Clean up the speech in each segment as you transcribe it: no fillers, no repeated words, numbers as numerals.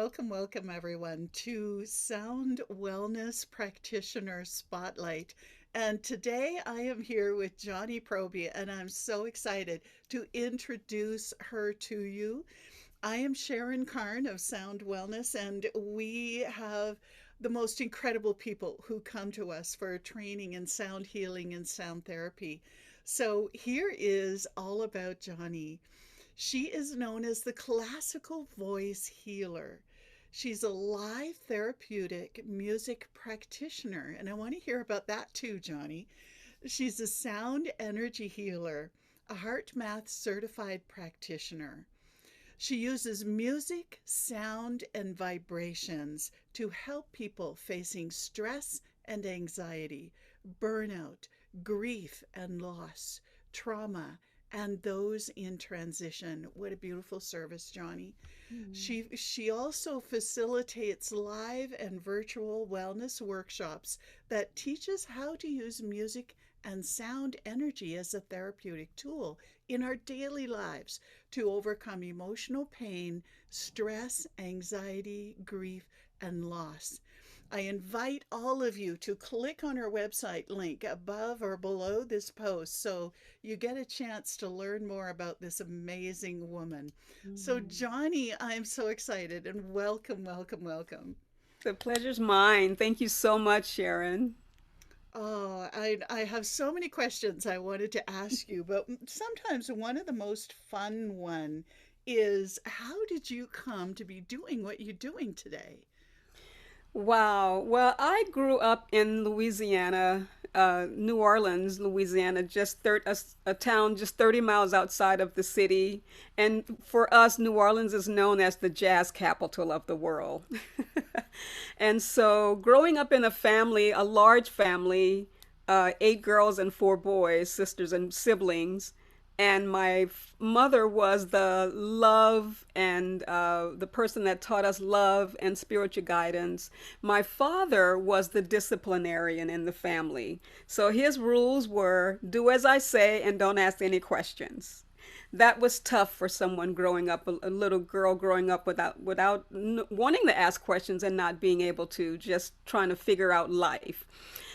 welcome everyone to Sound Wellness Practitioner Spotlight. And today I am here with Johnnie Proby, and I'm so excited to introduce her to you. I am Sharon Karn of Sound Wellness, and we have the most incredible people who come to us for training in sound healing and sound therapy. So here is all about Johnnie. She is known as the classical voice healer. She's a live therapeutic music practitioner, and I want to hear about that too, Johnnie. She's a sound energy healer, a HeartMath certified practitioner. She uses music, sound, and vibrations to help people facing stress and anxiety, burnout, grief and loss, trauma, and those in transition. What a beautiful service, Johnnie. Mm. She also facilitates live and virtual wellness workshops that teaches how to use music and sound energy as a therapeutic tool in our daily lives to overcome emotional pain, stress, anxiety, grief, and loss. I invite all of you to click on our website link above or below this post so you get a chance to learn more about this amazing woman. So, Mm. Johnnie, I'm so excited and welcome, welcome, welcome. The pleasure's mine. Thank you so much, Sharon. Oh, I have so many questions I wanted to ask you, but sometimes one of the most fun one is how did you come to be doing what you're doing today? Wow. Well, I grew up in Louisiana, New Orleans, Louisiana, a town just 30 miles outside of the city. And for us, New Orleans is known as the jazz capital of the world. And so, growing up in a family, a large family, eight girls and four boys, sisters and siblings, and my mother was the love and the person that taught us love and spiritual guidance. My father was the disciplinarian in the family. So his rules were do as I say and don't ask any questions. That was tough for someone growing up, a little girl growing up without wanting to ask questions and not being able to, just trying to figure out life.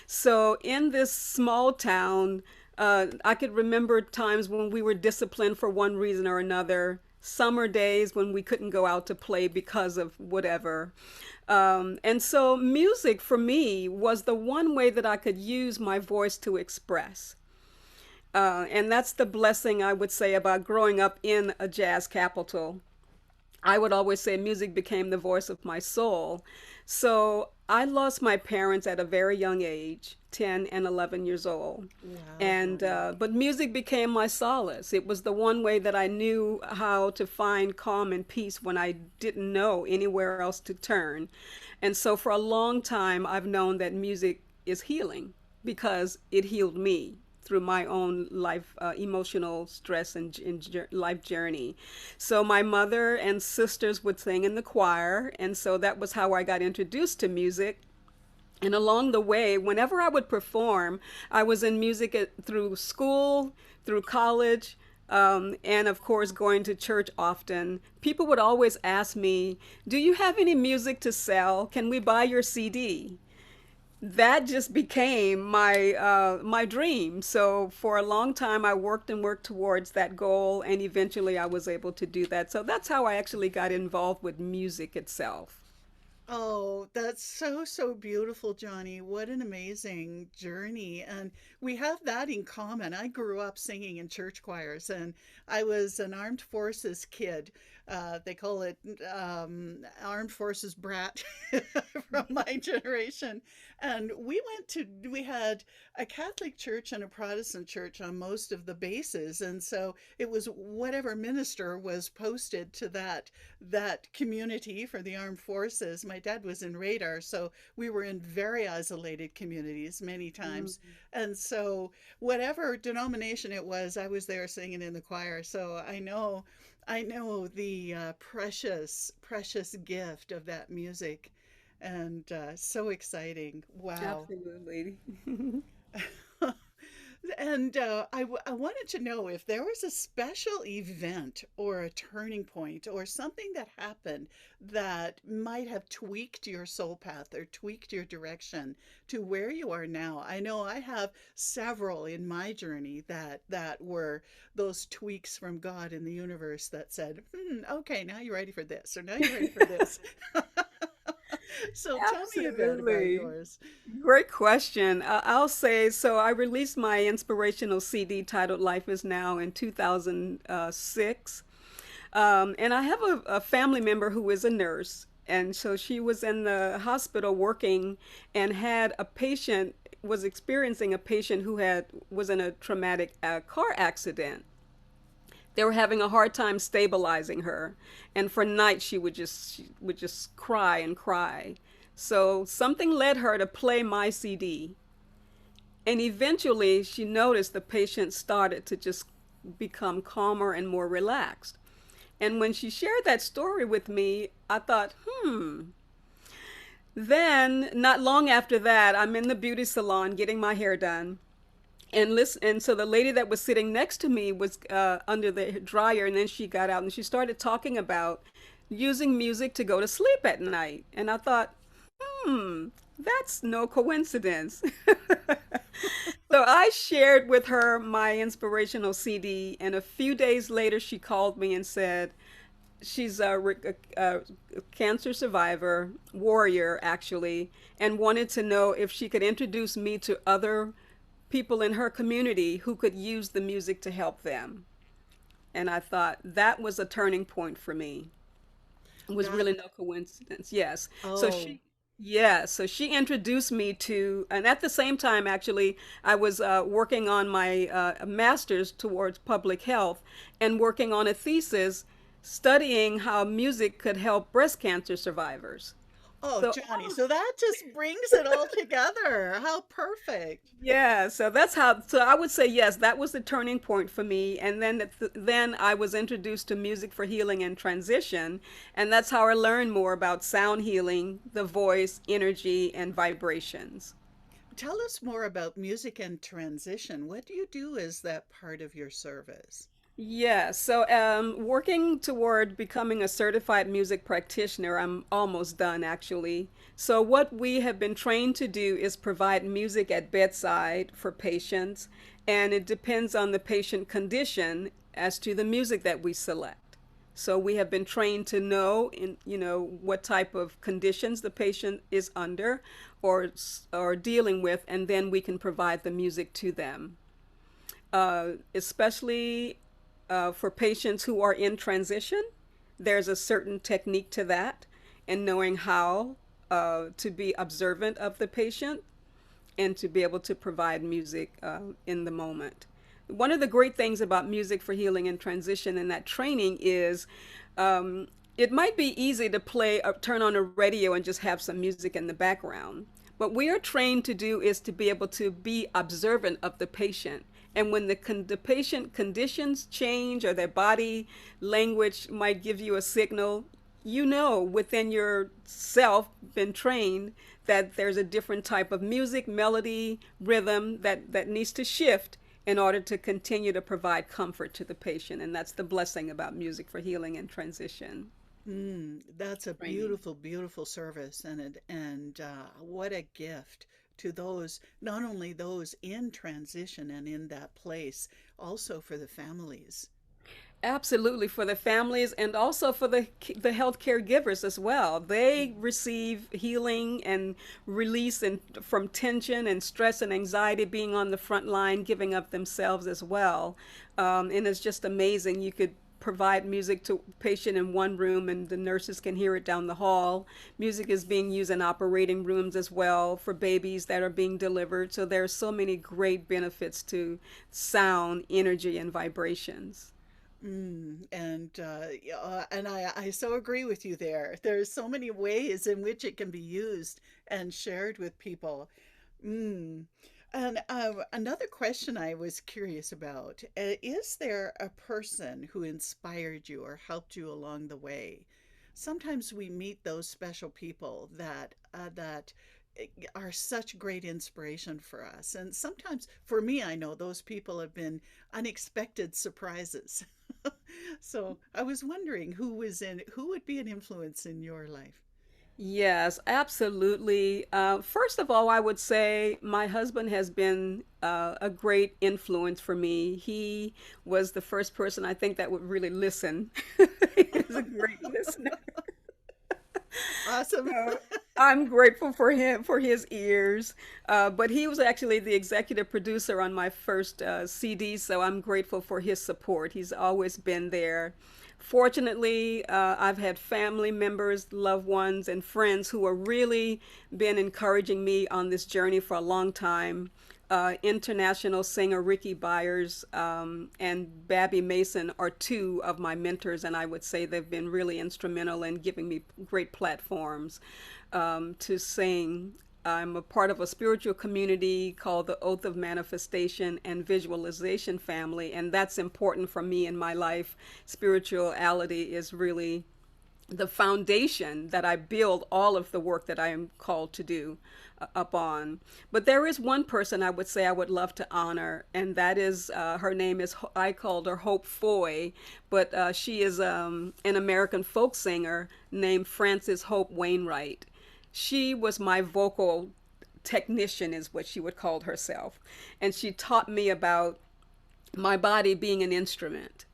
So in this small town, I could remember times when we were disciplined for one reason or another. Summer days when we couldn't go out to play because of whatever. And so music for me was the one way that I could use my voice to express. And that's the blessing I would say about growing up in a jazz capital. I would always say music became the voice of my soul. So I lost my parents at a very young age, 10 and 11 years old. Wow, And Johnnie. but music became my solace. It was the one way that I knew how to find calm and peace when I didn't know anywhere else to turn. And so for a long time I've known that music is healing because it healed me through my own life, emotional stress and life journey. So my mother and sisters would sing in the choir, and so that was how I got introduced to music. And along the way, whenever I would perform, I was in music through school, through college, and of course, going to church often. People would always ask me, do you have any music to sell? Can we buy your CD? That just became my dream. So for a long time, I worked and worked towards that goal, and eventually, I was able to do that. So that's how I actually got involved with music itself. Oh, that's so, so beautiful, Johnnie. What an amazing journey. And we have that in common. I grew up singing in church choirs, and I was an armed forces kid. They call it armed forces brat from my generation. And we had a Catholic church and a Protestant church on most of the bases. And so it was whatever minister was posted to that community for the armed forces. My dad was in radar, so we were in very isolated communities many Mm. times. And so whatever denomination it was, I was there singing in the choir. So I know the precious, precious gift of that music, and so exciting. Wow. Absolutely. And I wanted to know if there was a special event or a turning point or something that happened that might have tweaked your soul path or tweaked your direction to where you are now. I know I have several in my journey that were those tweaks from God in the universe that said, okay, now you're ready for this, or now you're ready for this. So tell me a bit about Absolutely. yours. Great question. I'll say so. I released my inspirational CD titled Life Is Now in 2006. And I have a family member who is a nurse. And so she was in the hospital working and had a patient, was experiencing a patient who was in a traumatic car accident. They were having a hard time stabilizing her, and for nights she would just cry and cry. So something led her to play my CD, and eventually she noticed the patient started to just become calmer and more relaxed. And when she shared that story with me, I thought, then not long after that, I'm in the beauty salon getting my hair done, and listen, and so the lady that was sitting next to me was under the dryer, and then she got out and she started talking about using music to go to sleep at night. And I thought, that's no coincidence. So I shared with her my inspirational CD, and a few days later she called me and said she's a cancer survivor, warrior actually, and wanted to know if she could introduce me to other people in her community who could use the music to help them. And I thought that was a turning point for me. It was That, really no coincidence. Yes. So oh, she introduced me to, and at the same time, actually, I was working on my master's towards public health and working on a thesis studying how music could help breast cancer survivors. oh, So Johnny, so that just brings it all together. How perfect. yeah, so that's how, so I would say yes, that was the turning point for me. And then I was introduced to music for healing and transition, and that's how I learned more about sound healing, the voice, energy, and vibrations. Tell us more about music and transition. What do you do as that part of your service? Yeah, so working toward becoming a certified music practitioner, I'm almost done actually. So, what we have been trained to do is provide music at bedside for patients, and it depends on the patient condition as to the music that we select. So, we have been trained to know what type of conditions the patient is under or dealing with, and then we can provide the music to them, especially for patients who are in transition. There's a certain technique to that, and knowing how to be observant of the patient and to be able to provide music in the moment. One of the great things about music for healing and transition and that training is it might be easy to turn on a radio and just have some music in the background. What we are trained to do is to be able to be observant of the patient. And when the patient conditions change or their body language might give you a signal, you know within yourself been trained that there's a different type of music, melody, rhythm that needs to shift in order to continue to provide comfort to the patient. And that's the blessing about music for healing and transition That's a training. beautiful, beautiful service, and what a gift to those, not only those in transition and in that place, also for the families. Absolutely, for the families and also for the health caregivers as well. They receive healing and release from tension and stress and anxiety, being on the front line, giving up themselves as well. And it's just amazing. You could provide music to a patient in one room and the nurses can hear it down the hall. Music is being used in operating rooms as well for babies that are being delivered. So there are so many great benefits to sound, energy, and vibrations. And I so agree with you there. There's so many ways in which it can be used and shared with people. Mm. And another question I was curious about, is there a person who inspired you or helped you along the way? Sometimes we meet those special people that are such great inspiration for us. And sometimes for me, I know those people have been unexpected surprises. So I was wondering who would be an influence in your life? Yes, absolutely. First of all, I would say my husband has been a great influence for me. He was the first person I think that would really listen. He's a great listener. Awesome. So I'm grateful for him, for his ears. But he was actually the executive producer on my first CD, so I'm grateful for his support. He's always been there. Fortunately, I've had family members, loved ones, and friends who have really been encouraging me on this journey for a long time. International singer Ricky Byers and Babby Mason are two of my mentors, and I would say they've been really instrumental in giving me great platforms to sing. I'm a part of a spiritual community called the Oath of Manifestation and Visualization Family, and that's important for me in my life. Spirituality is really the foundation that I build all of the work that I am called to do upon. But there is one person I would say I would love to honor, and that is her name is, I called her Hope Foy, but she is an American folk singer named Frances Hope Wainwright. She was my vocal technician, is what she would call herself, and she taught me about my body being an instrument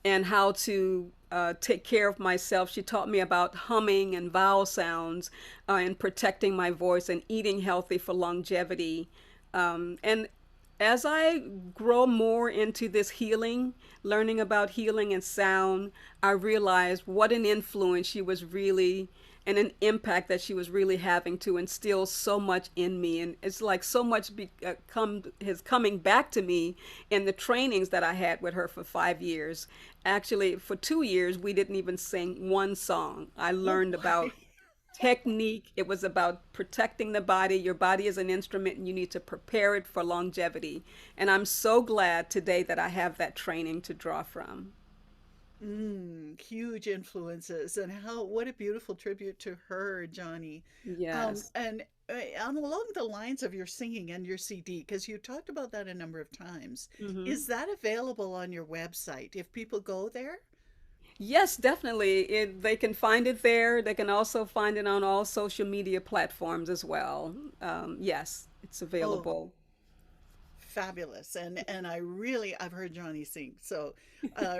and how to take care of myself. She taught me about humming and vowel sounds and protecting my voice and eating healthy for longevity. And as I grow more into this healing, learning about healing and sound, I realized what an influence she was really and an impact that she was really having to instill so much in me. And it's like so much is coming back to me in the trainings that I had with her for 5 years. Actually, for 2 years, we didn't even sing one song. I Oh learned boy. about technique. It was about protecting the body. Your body is an instrument and you need to prepare it for longevity. And I'm so glad today that I have that training to draw from. Huge influences, and how what a beautiful tribute to her, Johnny. Yes. And along the lines of your singing and your CD, because you talked about that a number of times, Hmm. is that available on your website if people go there? Yes, definitely. They can find it there. They can also find it on all social media platforms as well. Yes, it's Oh, available. fabulous. And I've heard Johnny sing, so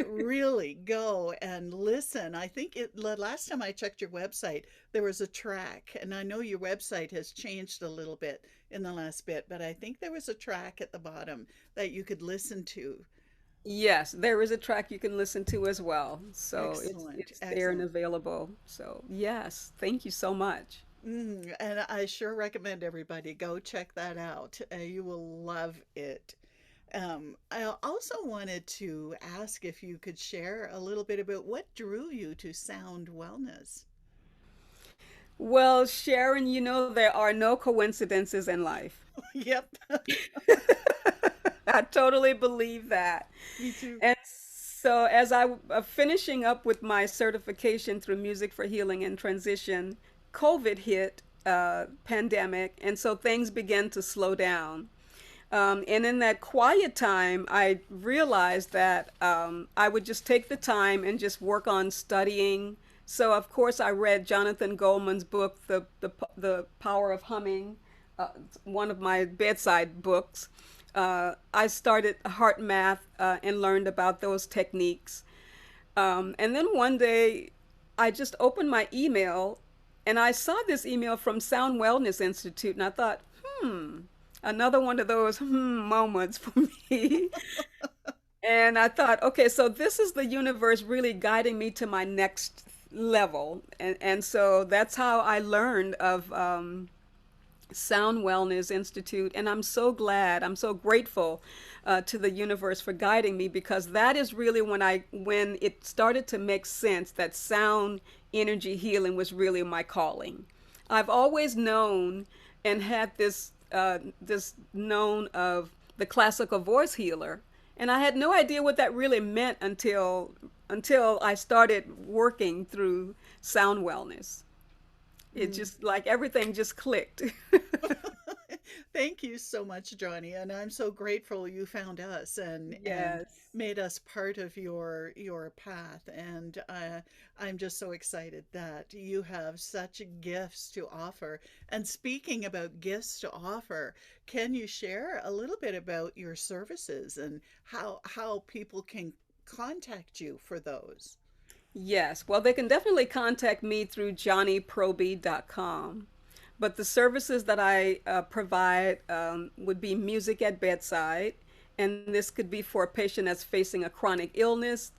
really go and listen. I think the last time I checked your website there was a track, and I know your website has changed a little bit in the last bit, but I think there was a track at the bottom that you could listen to. Yes, there is a track you can listen to as well. So it's Excellent, it's there and excellent. available. So yes, thank you so much. And I sure recommend everybody go check that out. You will love it. I also wanted to ask if you could share a little bit about what drew you to Sound Wellness. Well, Sharon, you know there are no coincidences in life. Yep, I totally believe that. me too. And so, as I finishing up with my certification through Music for Healing and Transition, COVID hit, pandemic, and so things began to slow down. And in that quiet time, I realized that I would just take the time and just work on studying. So, of course, I read Jonathan Goldman's book, The Power of Humming, one of my bedside books. I started HeartMath and learned about those techniques. And then one day, I just opened my email and I saw this email from Sound Wellness Institute, and I thought, another one of those moments for me. And I thought, okay, so this is the universe really guiding me to my next level. And so that's how I learned of Sound Wellness Institute. And I'm so glad, I'm so grateful to the universe for guiding me, because that is really when it started to make sense that sound energy healing was really my calling. I've always known and had this known of the classical voice healer, and I had no idea what that really meant until I started working through sound wellness. It just like everything just clicked. Thank you so much, Johnny, and I'm so grateful you found us and Yes. made us part of your path. And I'm just so excited that you have such gifts to offer. And speaking about gifts to offer, can you share a little bit about your services and how people can contact you for those? Yes. Well, they can definitely contact me through johnnyproby.com. But the services that I provide would be music at bedside. And this could be for a patient that's facing a chronic illness,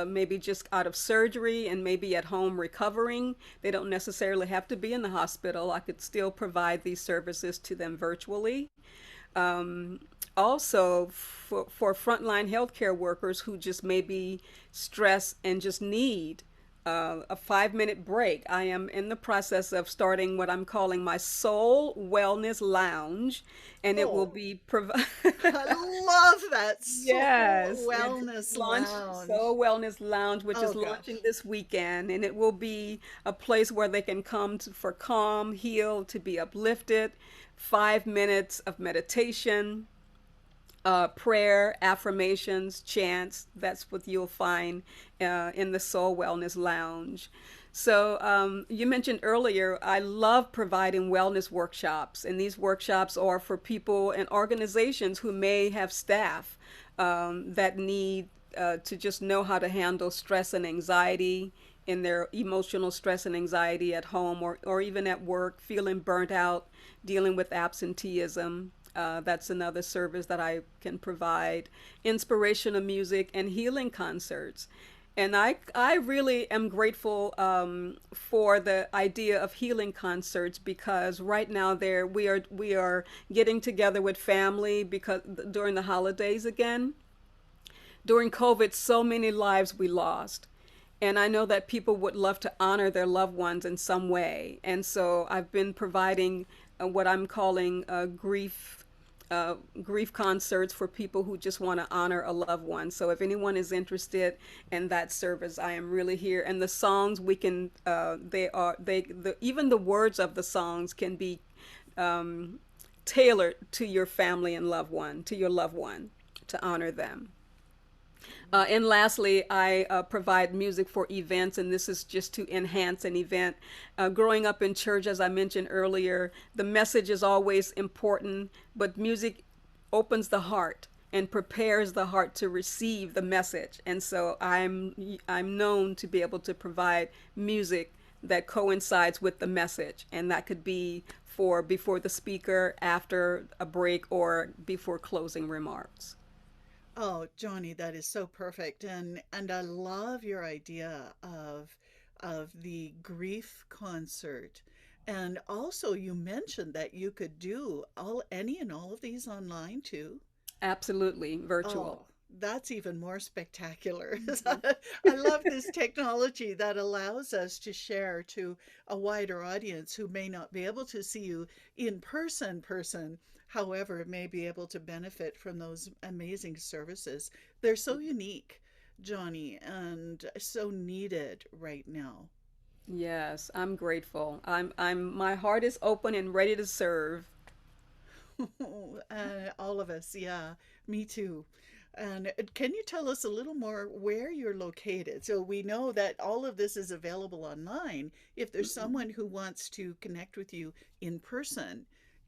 maybe just out of surgery and maybe at home recovering. They don't necessarily have to be in the hospital. I could still provide these services to them virtually. Um, Also, for frontline healthcare workers who just may be stressed and just need a 5 minute break, I am in the process of starting what I'm calling my Soul Wellness Lounge, and it will Oh, be provide. I love that soul Yes, it's wellness launch lounge. Soul Wellness Lounge, which Oh is launching gosh. this weekend, and it will be a place where they can come for calm, heal, to be uplifted. 5 minutes of meditation, prayer, affirmations, chants. That's what you'll find in the Soul Wellness Lounge. So, you mentioned earlier, I love providing wellness workshops, and these workshops are for people and organizations who may have staff that need to just know how to handle stress and anxiety in their emotional stress and anxiety at home or even at work, feeling burnt out, dealing with absenteeism. That's another service that I can provide. Inspirational music and healing concerts. And I really am grateful for the idea of healing concerts because right now there we are getting together with family because during the holidays again. During COVID, so many lives we lost. And I know that people would love to honor their loved ones in some way. And so I've been providing what I'm calling grief concerts for people who just want to honor a loved one. So if anyone is interested in that service, I am really here. And the songs we can they are they the even the words of the songs can be um, tailored to your family and loved one, to your loved one, to honor them. And lastly, I provide music for events, and this is just to enhance an event. Growing up in church, as I mentioned earlier, the message is always important, but music opens the heart and prepares the heart to receive the message. And so I'm known to be able to provide music that coincides with the message, and that could be for before the speaker, after a break, or before closing remarks. Oh, Johnny, that is so perfect. And I love your idea of the grief concert. And also you mentioned that you could do all any and all of these online too. Absolutely, virtual. Oh, that's even more spectacular. Mhm. I love this technology that allows us to share to a wider audience who may not be able to see you in person, however, may be able to benefit from those amazing services. They're so unique, Johnny, and so needed right now. Yes, I'm grateful. My heart is open and ready to serve. All of us, yeah, me too. And can you tell us a little more where you're located? So we know that all of this is available online. If there's Mhm. someone who wants to connect with you in person,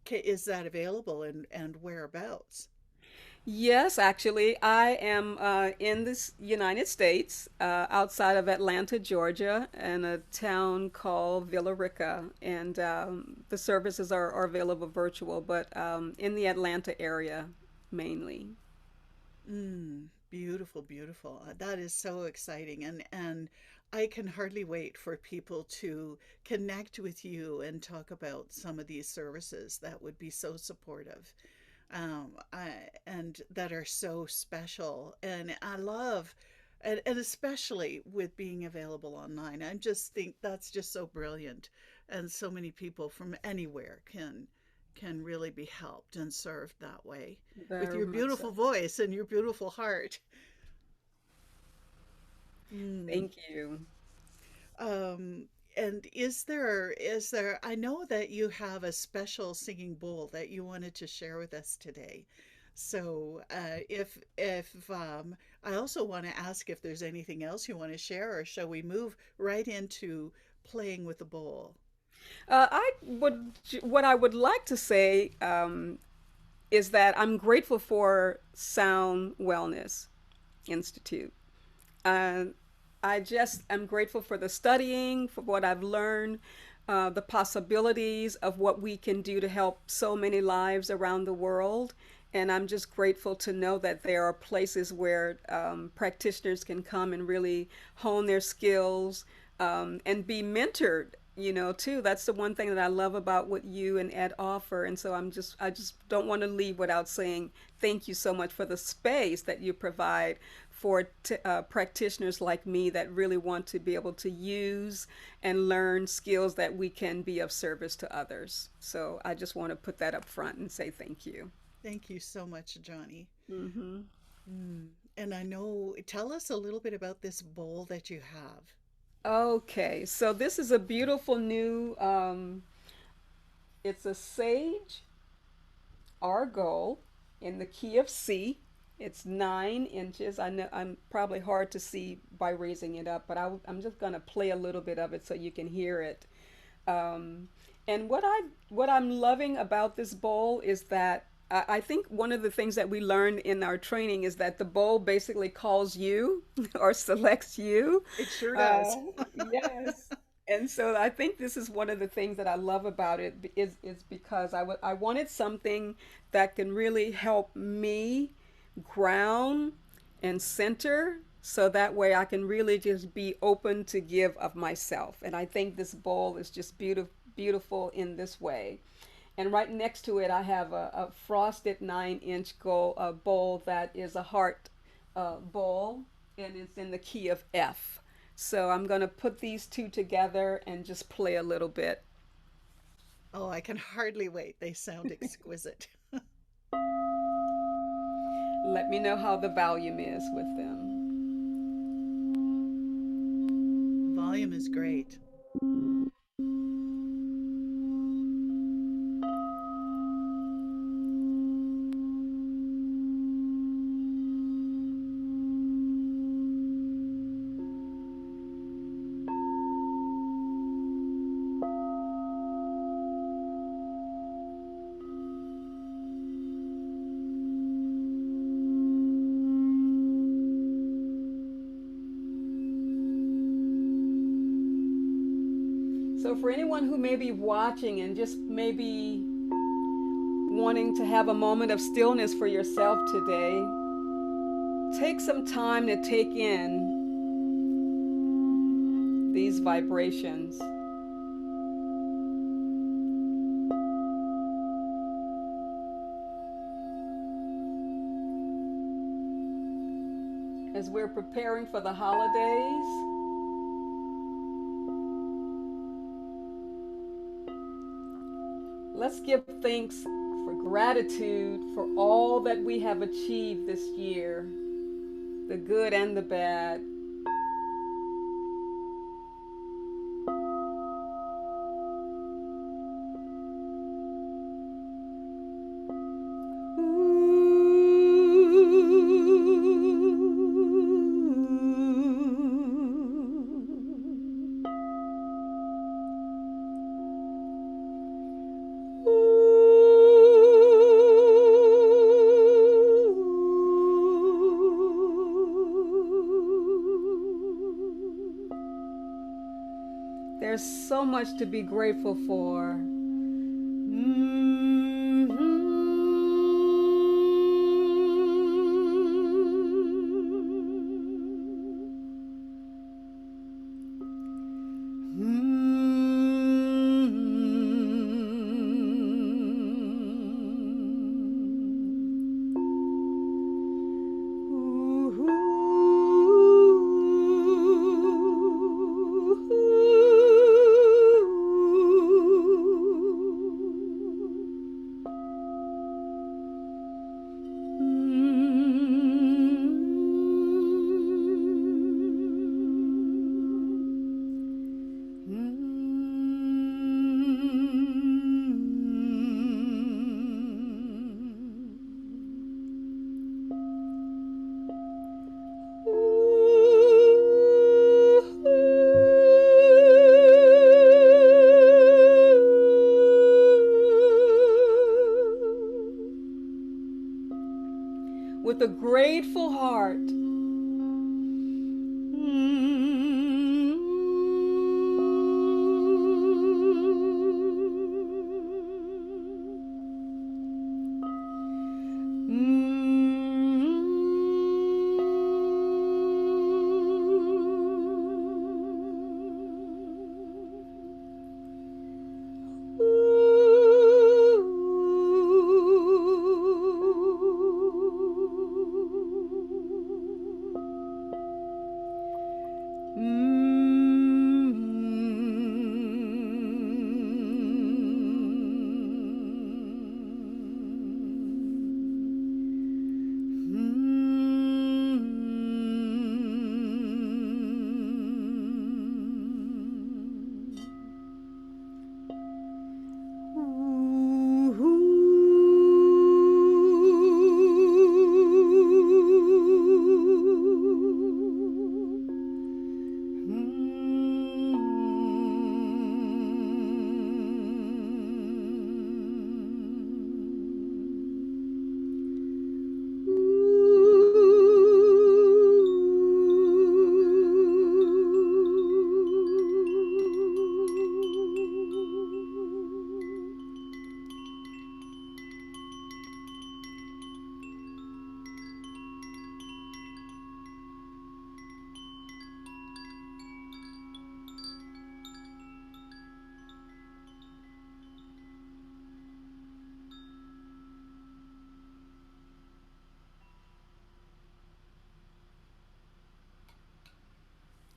is that available and whereabouts? Yes, actually, I am in the United States, outside of Atlanta, Georgia, in a town called Villa Rica, and the services are available virtual, but in the Atlanta area mainly. Beautiful, beautiful. That is so exciting, and I can hardly wait for people to connect with you and talk about some of these services that would be so supportive. And that are so special. And I love, and especially with being available online. I just think that's just so brilliant. And so many people from anywhere can really be helped and served that way with Very your much so. beautiful voice and your beautiful heart. Mm. Thank you. Um, and is there I know that you have a special singing bowl that you wanted to share with us today. So if I also want to ask if there's anything else you want to share, or shall we move right into playing with the bowl? What I would like to say is that I'm grateful for Sound Wellness Institute. Uh, I just am grateful for the studying, for what I've learned, the possibilities of what we can do to help so many lives around the world. And I'm just grateful to know that there are places where practitioners can come and really hone their skills and be mentored, too. That's the one thing that I love about what you and Ed offer. And so I just don't want to leave without saying thank you so much for the space that you provide for practitioners like me that really want to be able to use and learn skills that we can be of service to others. So I just want to put that up front and say thank you. Thank you so much, Johnny. Hmm. Mm. And I know, tell us a little bit about this bowl that you have. Okay, so this is a beautiful new, it's a sage Argol in the key of C. It's 9 inches. I know I'm probably hard to see by raising it up, but I'm just gonna play a little bit of it so you can hear it. Um, and what I'm loving about this bowl is that I think one of the things that we learned in our training is that the bowl basically calls you or selects you. It sure Uh, does. yes. And so I think this is one of the things that I love about it is because I wanted something that can really help me ground and center so that way I can really just be open to give of myself. And I think this bowl is just beautiful in this way. And right next to it, I have a frosted 9 inch bowl that is a heart bowl, and it's in the key of F. So I'm going to put these two together and just play a little bit. Oh, I can hardly wait. They sound exquisite. Let me know how the volume is with them. Volume is great. So for anyone who may be watching and just maybe wanting to have a moment of stillness for yourself today, take some time to take in these vibrations. As we're preparing for the holidays, let's give thanks for gratitude for all that we have achieved this year, the good and the bad. There's so much to be grateful for. with a grateful heart.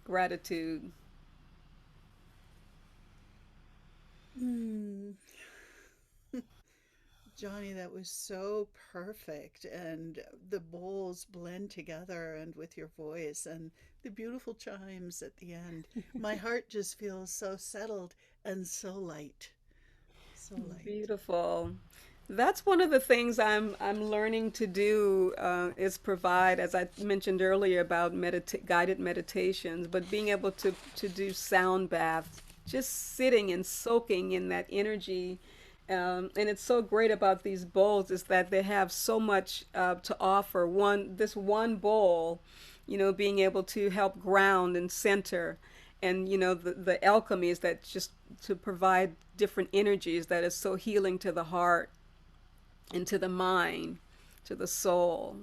Gratitude. Mm. Johnny, that was so perfect. And the bowls blend together and with your voice and the beautiful chimes at the end. My heart just feels so settled and so light. So light. Beautiful. That's one of the things I'm learning to do is provide, as I mentioned earlier about guided meditations, but being able to do sound baths, just sitting and soaking in that energy. And it's so great about these bowls is that they have so much to offer. This one bowl, being able to help ground and center, and the alchemy is that just to provide different energies that is so healing to the heart and to the mind, to the soul.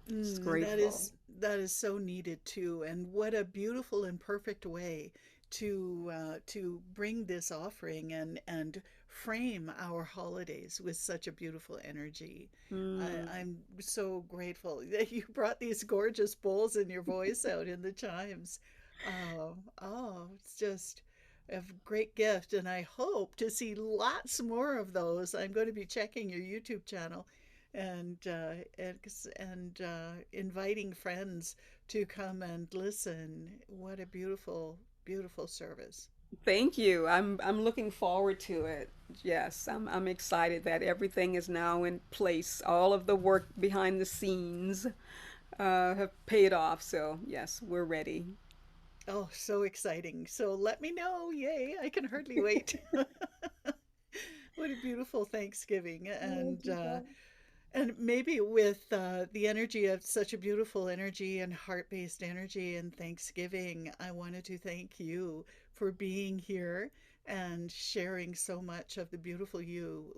Just Mm, grateful. that is so needed too, and what a beautiful and perfect way to bring this offering and frame our holidays with such a beautiful energy. Mm. I'm so grateful that you brought these gorgeous bowls and your voice out in the chimes. It's just a great gift, and I hope to see lots more of those. I'm going to be checking your YouTube channel and inviting friends to come and listen. What a beautiful, beautiful service. Thank you. I'm looking forward to it. Yes, I'm excited that everything is now in place. All of the work behind the scenes have paid off. So yes, we're ready. Oh, so exciting. So let me know. Yay, I can hardly wait. What a beautiful Thanksgiving. Thank you, And maybe with the energy of such a beautiful energy and heart-based energy and Thanksgiving, I wanted to thank you for being here and sharing so much of the beautiful you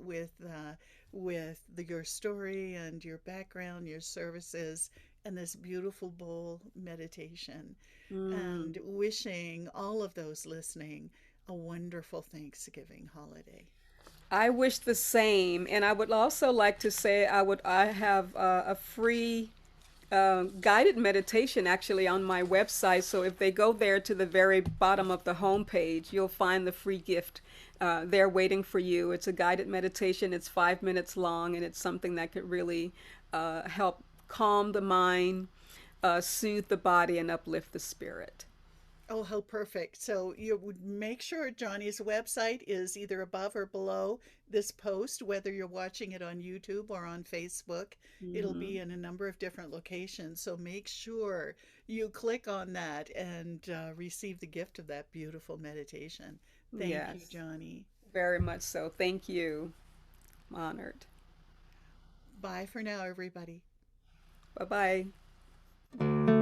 your story and your background, your services, and this beautiful bowl meditation. Mm. And wishing all of those listening a wonderful Thanksgiving holiday. I wish the same, and I would also like to say I have a free guided meditation actually on my website. So if they go there to the very bottom of the homepage, you'll find the free gift there waiting for you. It's a guided meditation. It's 5 minutes long, and it's something that could really help calm the mind, soothe the body, and uplift the spirit. Oh, how perfect. So you would make sure Johnny's website is either above or below this post, whether you're watching it on YouTube or on Facebook. It'll Hmm. be in a number of different locations. So make sure you click on that and receive the gift of that beautiful meditation. Thank you, Yes, Johnny. very much so. Thank you. I'm honored. Bye for now, everybody. Bye bye.